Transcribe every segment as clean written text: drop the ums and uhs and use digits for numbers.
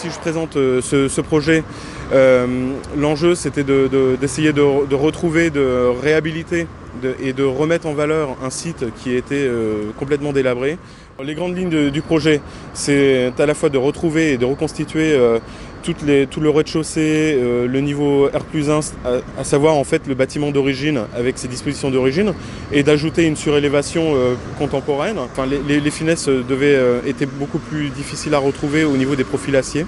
si je présente ce projet, l'enjeu c'était d'essayer de retrouver, de réhabiliter et de remettre en valeur un site qui était complètement délabré. Les grandes lignes du projet, c'est à la fois de retrouver et de reconstituer tout le rez-de-chaussée, le niveau R+1, à savoir en fait le bâtiment d'origine avec ses dispositions d'origine, et d'ajouter une surélévation contemporaine. Enfin, les finesses étaient beaucoup plus difficiles à retrouver au niveau des profils acier,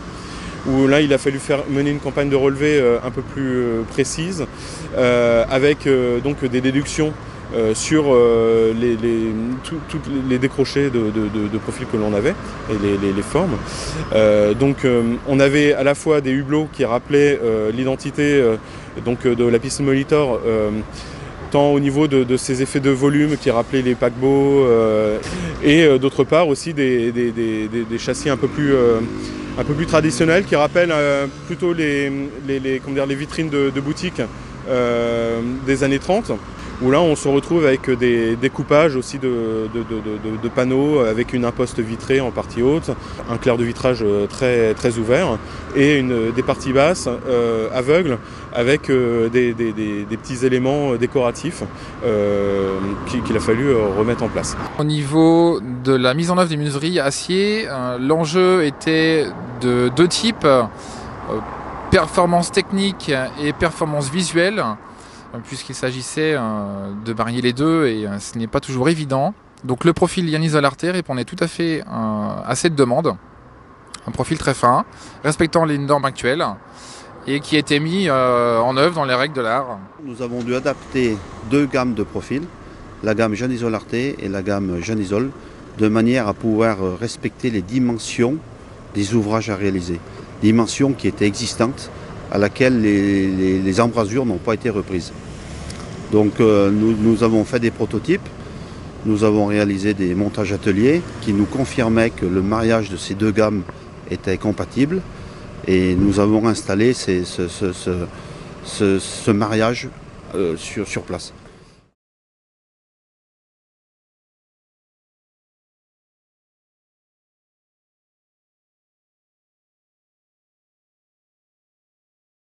où là il a fallu mener une campagne de relevé un peu plus précise, avec donc des déductions sur tous les décrochés de profils que l'on avait et les formes. On avait à la fois des hublots qui rappelaient l'identité de la piste Molitor, tant au niveau de ces effets de volume qui rappelaient les paquebots, et d'autre part aussi des châssis un peu plus traditionnels qui rappellent plutôt les vitrines de boutiques des années 30. Où là on se retrouve avec des découpages aussi de panneaux avec une imposte vitrée en partie haute, un clair de vitrage très, très ouvert et des parties basses aveugles avec des petits éléments décoratifs qu'il a fallu remettre en place. Au niveau de la mise en œuvre des menuiseries acier, l'enjeu était de deux types, performance technique et performance visuelle, puisqu'il s'agissait de marier les deux et ce n'est pas toujours évident. Donc le profil Janisol Arte répondait tout à fait à cette demande. Un profil très fin, respectant les normes actuelles et qui a été mis en œuvre dans les règles de l'art. Nous avons dû adapter deux gammes de profils, la gamme Janisol Arte et la gamme Janisol, de manière à pouvoir respecter les dimensions des ouvrages à réaliser. Dimensions qui étaient existantes, à laquelle les embrasures n'ont pas été reprises. Donc nous avons fait des prototypes, nous avons réalisé des montages ateliers qui nous confirmaient que le mariage de ces deux gammes était compatible, et nous avons installé ce mariage sur place.